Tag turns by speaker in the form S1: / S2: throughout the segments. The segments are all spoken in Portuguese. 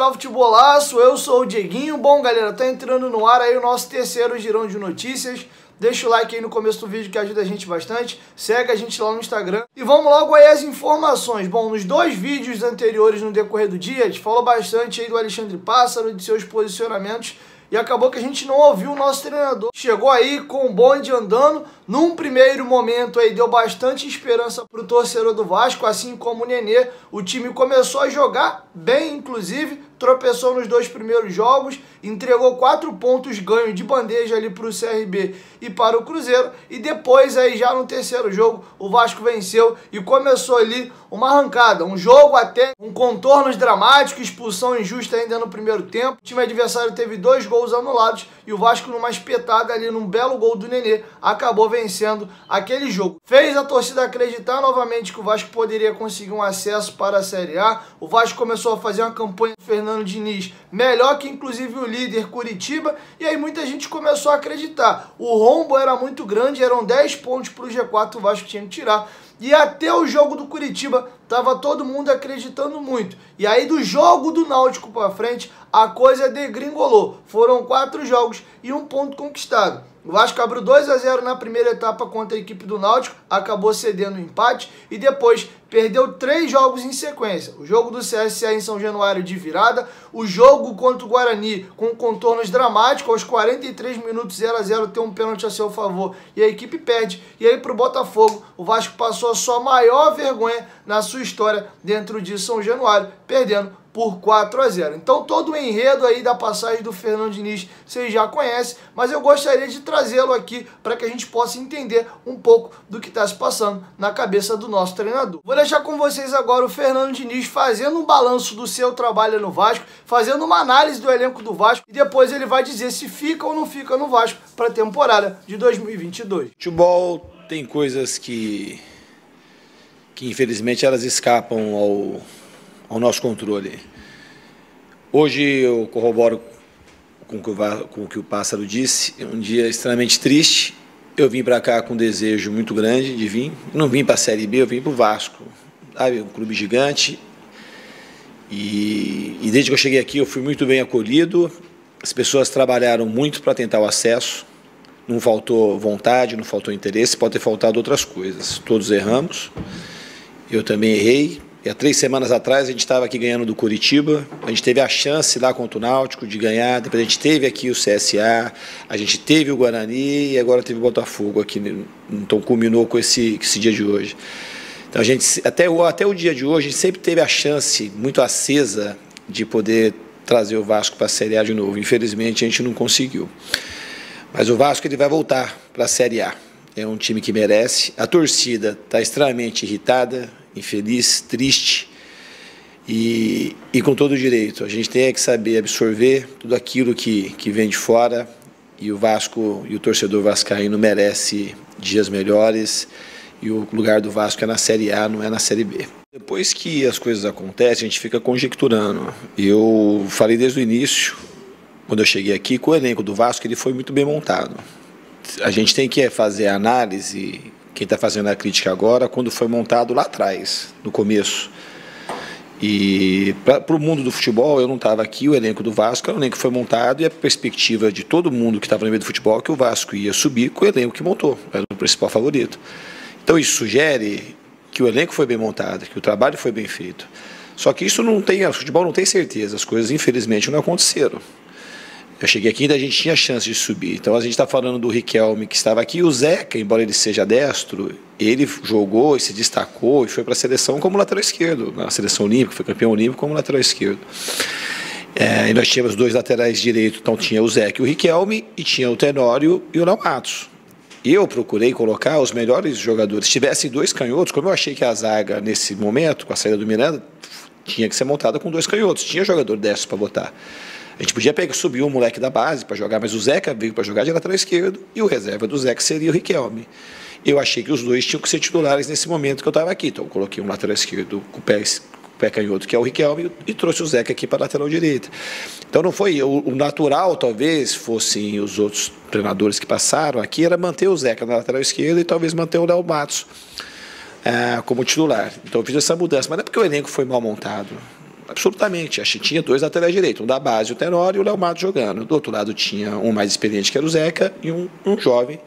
S1: canal Futebolaço, eu sou o Dieguinho. Bom, galera, tá entrando no ar aí o nosso terceiro girão de notícias. Deixa o like aí no começo do vídeo que ajuda a gente bastante. Segue a gente lá no Instagram. E vamos logo aí às informações. Bom, nos dois vídeos anteriores no decorrer do dia, a gente falou bastante aí do Alexandre Pássaro, de seus posicionamentos. E acabou que a gente não ouviu o nosso treinador. Chegou aí com o bonde andando. Num primeiro momento aí deu bastante esperança para o torcedor do Vasco, assim como o Nenê. O time começou a jogar bem, inclusive. Tropeçou nos dois primeiros jogos. Entregou 4 pontos ganho de bandeja ali para o CRB e para o Cruzeiro. E depois aí já no terceiro jogo o Vasco venceu e começou ali uma arrancada. Um jogo até com contornos dramáticos, expulsão injusta ainda no primeiro tempo. O time adversário teve 2 gols anulados e o Vasco numa espetada ali num belo gol do Nenê acabou vencendo aquele jogo. Fez a torcida acreditar novamente que o Vasco poderia conseguir um acesso para a Série A. O Vasco começou a fazer uma campanha do Fernando Diniz melhor que inclusive o líder Curitiba, e aí muita gente começou a acreditar. O rombo era muito grande, eram 10 pontos para o G4, o Vasco tinha que tirar. E até o jogo do Curitiba, tava todo mundo acreditando muito. E aí do jogo do Náutico para frente, a coisa degringolou. Foram 4 jogos e 1 ponto conquistado. O Vasco abriu 2-0 na primeira etapa contra a equipe do Náutico, acabou cedendo o empate e depois perdeu 3 jogos em sequência. O jogo do CSA em São Januário de virada, o jogo contra o Guarani com contornos dramáticos, aos 43 minutos 0-0 tem um pênalti a seu favor e a equipe perde. E aí para o Botafogo, o Vasco passou a sua maior vergonha na sua história dentro de São Januário, perdendo por 4-0. Então todo o enredo aí da passagem do Fernando Diniz vocês já conhecem, mas eu gostaria de trazê-lo aqui para que a gente possa entender um pouco do que está se passando na cabeça do nosso treinador. Vou deixar com vocês agora o Fernando Diniz fazendo um balanço do seu trabalho no Vasco, fazendo uma análise do elenco do Vasco e depois ele vai dizer se fica ou não fica no Vasco para a temporada de 2022.
S2: Futebol tem coisas que infelizmente elas escapam ao nosso controle. Hoje eu corroboro com o que o Pássaro disse, é um dia extremamente triste. Eu vim para cá com um desejo muito grande de vir. Não vim para a Série B, eu vim para o Vasco, sabe? Um clube gigante. E desde que eu cheguei aqui eu fui muito bem acolhido. As pessoas trabalharam muito para tentar o acesso. Não faltou vontade, não faltou interesse, pode ter faltado outras coisas. Todos erramos. Eu também errei. E há 3 semanas atrás a gente estava aqui ganhando do Curitiba, a gente teve a chance lá contra o Náutico de ganhar, depois a gente teve aqui o CSA, a gente teve o Guarani e agora teve o Botafogo aqui, então culminou com esse dia de hoje. Então a gente, até o dia de hoje, a gente sempre teve a chance muito acesa de poder trazer o Vasco para a Série A de novo. Infelizmente a gente não conseguiu. Mas o Vasco ele vai voltar para a Série A. É um time que merece. A torcida está extremamente irritada, infeliz, triste e com todo o direito. A gente tem que saber absorver tudo aquilo que vem de fora e o Vasco e o torcedor vascaíno merece dias melhores e o lugar do Vasco é na Série A, não é na Série B. Depois que as coisas acontecem, a gente fica conjecturando. Eu falei desde o início, quando eu cheguei aqui, que o elenco do Vasco ele foi muito bem montado. A gente tem que fazer a análise, quem está fazendo a crítica agora, quando foi montado lá atrás, no começo. E para o mundo do futebol, eu não estava aqui, o elenco do Vasco era um elenco que foi montado e a perspectiva de todo mundo que estava no meio do futebol é que o Vasco ia subir com o elenco que montou, era o principal favorito. Então isso sugere que o elenco foi bem montado, que o trabalho foi bem feito. Só que isso não tem, o futebol não tem certeza, as coisas infelizmente não aconteceram. Eu cheguei aqui e ainda a gente tinha chance de subir. Então a gente está falando do Riquelme que estava aqui. O Zeca, embora ele seja destro, ele jogou e se destacou e foi para a seleção como lateral esquerdo. Na seleção olímpica, foi campeão olímpico como lateral esquerdo. E nós tínhamos 2 laterais direitos. Então tinha o Zeca e o Riquelme e tinha o Tenório e o Léo Matos. Eu procurei colocar os melhores jogadores. Se tivessem 2 canhotos, como eu achei que a zaga nesse momento, com a saída do Miranda, tinha que ser montada com 2 canhotos. Tinha jogador destro para botar. A gente podia subir o moleque da base para jogar, mas o Zeca veio para jogar de lateral esquerdo e o reserva do Zeca seria o Riquelme. Eu achei que os 2 tinham que ser titulares nesse momento que eu estava aqui. Então eu coloquei um lateral esquerdo com o pé canhoto, que é o Riquelme, e trouxe o Zeca aqui para a lateral direita. Então não foi. O natural, talvez, fossem os outros treinadores que passaram aqui, era manter o Zeca na lateral esquerda e talvez manter o Léo Matos como titular. Então eu fiz essa mudança. Mas não é porque o elenco foi mal montado. absolutamente. Acho que tinha 2 laterais direitos, um da base, o Tenório, e o Léo Matos jogando. Do outro lado tinha um mais experiente, que era o Zeca, e um jovem,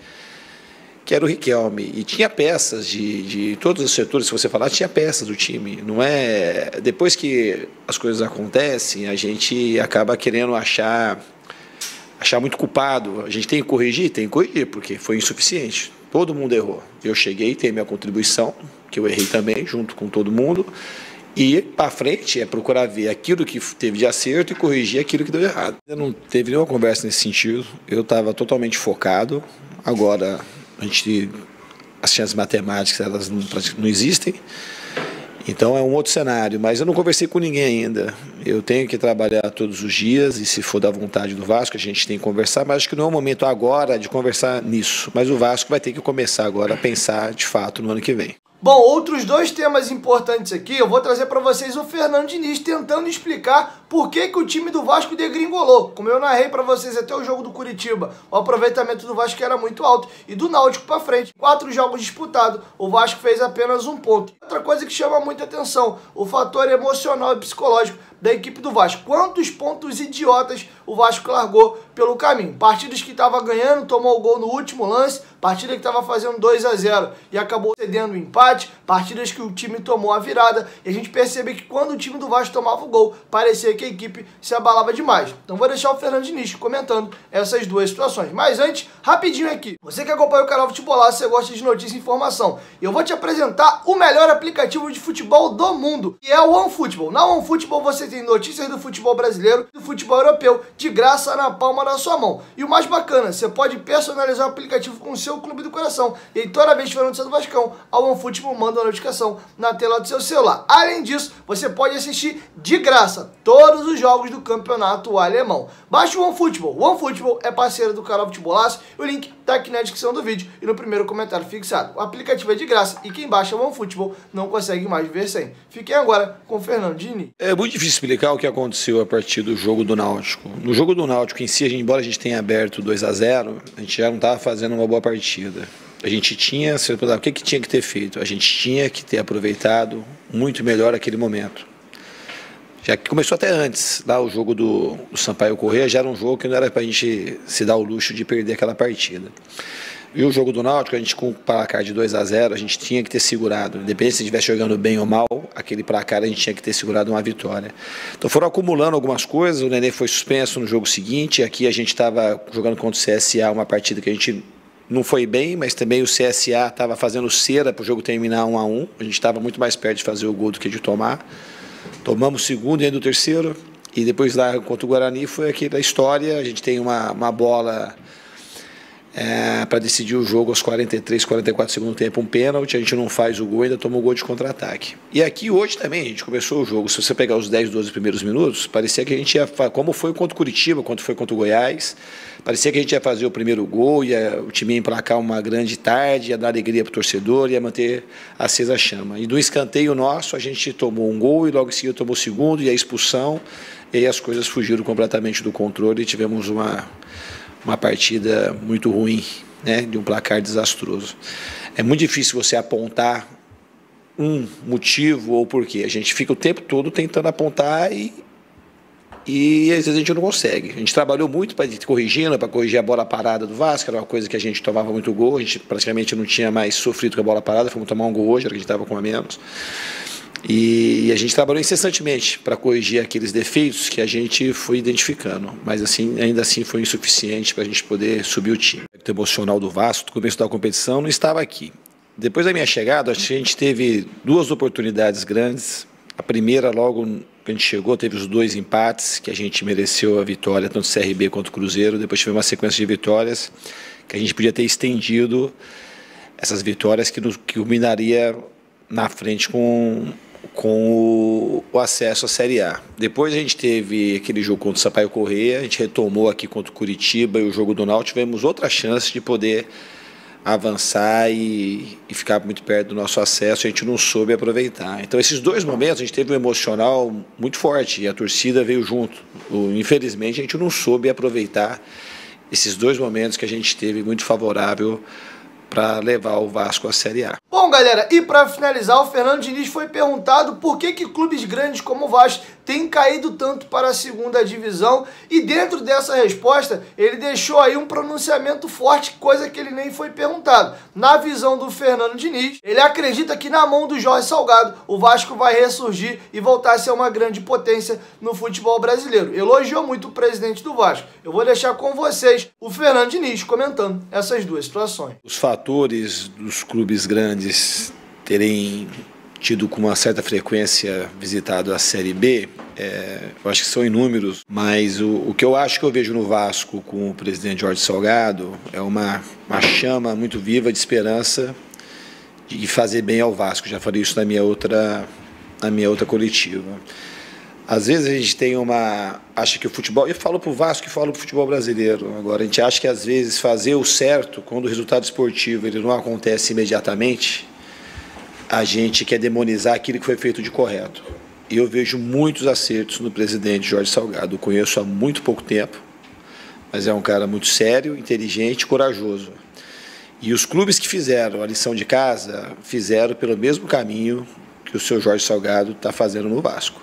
S2: que era o Riquelme. E tinha peças de todos os setores, se você falar, tinha peças do time. Não é... Depois que as coisas acontecem, a gente acaba querendo achar muito culpado. A gente tem que corrigir, porque foi insuficiente. Todo mundo errou. Eu cheguei, tenho minha contribuição, que eu errei também, junto com todo mundo. E para frente é procurar ver aquilo que teve de acerto e corrigir aquilo que deu errado. Não teve nenhuma conversa nesse sentido. Eu estava totalmente focado. Agora, as chances matemáticas elas não existem. Então é um outro cenário, mas eu não conversei com ninguém ainda. Eu tenho que trabalhar todos os dias e se for da vontade do Vasco, a gente tem que conversar, mas acho que não é o momento agora de conversar nisso. Mas o Vasco vai ter que começar agora a pensar de fato no ano que vem.
S1: Bom, outros 2 temas importantes aqui, eu vou trazer para vocês o Fernando Diniz tentando explicar por que o time do Vasco degringolou. Como eu narrei para vocês até o jogo do Curitiba, o aproveitamento do Vasco era muito alto e do Náutico para frente. 4 jogos disputados, o Vasco fez apenas 1 ponto. Outra coisa que chama muita atenção, o fator emocional e psicológico da equipe do Vasco. Quantos pontos idiotas o Vasco largou pelo caminho. Partidas que estava ganhando, tomou o gol no último lance, partida que estava fazendo 2-0 e acabou cedendo o empate, partidas que o time tomou a virada, e a gente percebe que quando o time do Vasco tomava o gol, parecia que a equipe se abalava demais. Então vou deixar o Fernando Diniz comentando essas 2 situações. Mas antes, rapidinho aqui, você que acompanha o canal Futebolaço, você gosta de notícia e informação, eu vou te apresentar o melhor aplicativo de futebol do mundo, que é o OneFootball. Na OneFootball você tem notícias do futebol brasileiro e do futebol europeu, de graça na palma da sua mão. E o mais bacana, você pode personalizar o aplicativo com o seu clube do coração. E aí, toda vez que tiver notícia do Vascão, a OneFootball manda uma notificação na tela do seu celular. Além disso, você pode assistir de graça todos os jogos do campeonato alemão. Baixe o OneFootball. O OneFootball é parceiro do canal Futebolaço. O link tá aqui na descrição do vídeo e no primeiro comentário fixado. O aplicativo é de graça e quem baixa o OneFootball não consegue mais viver sem. Fiquem agora com o Fernando Diniz.
S2: É muito difícil explicar o que aconteceu a partir do jogo do Náutico. No jogo do Náutico em si, embora a gente tenha aberto 2-0, a gente já não estava fazendo uma boa partida. A gente tinha, o que tinha que ter feito? A gente tinha que ter aproveitado muito melhor aquele momento. Já que começou até antes, lá o jogo do Sampaio Corrêa já era um jogo que não era para a gente se dar o luxo de perder aquela partida. E o jogo do Náutico, a gente com o placar de 2-0, a gente tinha que ter segurado. Independente se estivesse jogando bem ou mal, aquele placar a gente tinha que ter segurado uma vitória. Então foram acumulando algumas coisas, o Nenê foi suspenso no jogo seguinte, aqui a gente estava jogando contra o CSA, uma partida que a gente não foi bem, mas também o CSA estava fazendo cera para o jogo terminar 1-1, a gente estava muito mais perto de fazer o gol do que de tomar. Tomamos o segundo e ainda o terceiro, e depois lá contra o Guarani foi aquela história, a gente tem uma bola para decidir o jogo aos 43, 44 do segundo tempo, um pênalti, a gente não faz o gol, ainda toma o gol de contra-ataque. E aqui hoje também, a gente começou o jogo, se você pegar os 10, 12 primeiros minutos, parecia que a gente ia, como foi contra o Curitiba, quando foi contra o Goiás, parecia que a gente ia fazer o primeiro gol, o time ia emplacar uma grande tarde, ia dar alegria para o torcedor, ia manter acesa a chama. E do escanteio nosso, a gente tomou um gol e logo em seguida tomou o segundo, e a expulsão, e aí as coisas fugiram completamente do controle e tivemos uma partida muito ruim, né, de um placar desastroso. É muito difícil você apontar um motivo ou porquê. A gente fica o tempo todo tentando apontar e às vezes a gente não consegue. A gente trabalhou muito para corrigir a bola parada do Vasco, era uma coisa que a gente tomava muito gol, a gente praticamente não tinha mais sofrido com a bola parada, fomos tomar um gol hoje, era que a gente estava com a menos. E a gente trabalhou incessantemente para corrigir aqueles defeitos que a gente foi identificando, mas assim, ainda assim foi insuficiente para a gente poder subir o time. O emocional do Vasco, no começo da competição, não estava aqui. Depois da minha chegada, acho que a gente teve 2 oportunidades grandes. A primeira, logo que a gente chegou, teve os 2 empates, que a gente mereceu a vitória, tanto do CRB quanto do Cruzeiro. Depois tivemos uma sequência de vitórias, que a gente podia ter estendido essas vitórias que culminaria na frente com o acesso à Série A. Depois a gente teve aquele jogo contra o Sampaio Corrêa, a gente retomou aqui contra o Curitiba e o jogo do Náutico, tivemos outra chance de poder avançar e ficar muito perto do nosso acesso, a gente não soube aproveitar. Então esses 2 momentos a gente teve um emocional muito forte e a torcida veio junto. Infelizmente a gente não soube aproveitar esses 2 momentos que a gente teve muito favorável para levar o Vasco à Série A.
S1: Bom, galera, e para finalizar, o Fernando Diniz foi perguntado por que clubes grandes como o Vasco tem caído tanto para a segunda divisão? E dentro dessa resposta, ele deixou aí um pronunciamento forte, coisa que ele nem foi perguntado. Na visão do Fernando Diniz, ele acredita que na mão do Jorge Salgado, o Vasco vai ressurgir e voltar a ser uma grande potência no futebol brasileiro. Elogiou muito o presidente do Vasco. Eu vou deixar com vocês o Fernando Diniz comentando essas duas situações.
S2: Os fatores dos clubes grandes terem tido com uma certa frequência visitado a Série B, eu acho que são inúmeros, mas o que eu acho que eu vejo no Vasco com o presidente Jorge Salgado é uma chama muito viva de esperança de fazer bem ao Vasco. Já falei isso na minha outra coletiva. Às vezes a gente tem acha que o futebol, eu falo para o Vasco e falo para o futebol brasileiro, agora a gente acha que às vezes fazer o certo, quando o resultado esportivo ele não acontece imediatamente, a gente quer demonizar aquilo que foi feito de correto. E eu vejo muitos acertos no presidente Jorge Salgado. Eu conheço há muito pouco tempo, mas é um cara muito sério, inteligente e corajoso. E os clubes que fizeram a lição de casa, fizeram pelo mesmo caminho que o seu Jorge Salgado está fazendo no Vasco.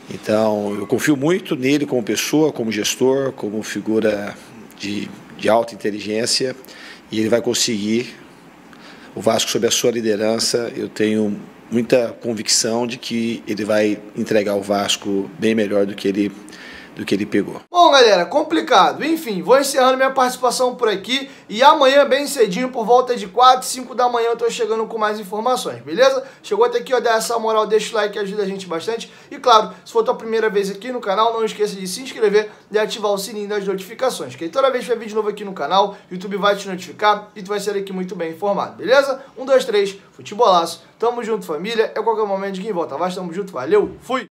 S2: Então, eu confio muito nele como pessoa, como gestor, como figura de alta inteligência, e ele vai conseguir. O Vasco, sob a sua liderança, eu tenho muita convicção de que ele vai entregar o Vasco bem melhor do que ele pegou.
S1: Bom, galera, complicado. Enfim, vou encerrando minha participação por aqui e amanhã, bem cedinho, por volta de 4, 5 da manhã, eu tô chegando com mais informações, beleza? Chegou até aqui, ó, dá essa moral, deixa o like que ajuda a gente bastante. E claro, se for a tua primeira vez aqui no canal, não esqueça de se inscrever e ativar o sininho das notificações, que aí toda vez que tiver vídeo novo aqui no canal, o YouTube vai te notificar e tu vai ser aqui muito bem informado, beleza? 1, 2, 3, futebolaço. Tamo junto, família. É qualquer momento de quem volta. Tamo junto, valeu, fui!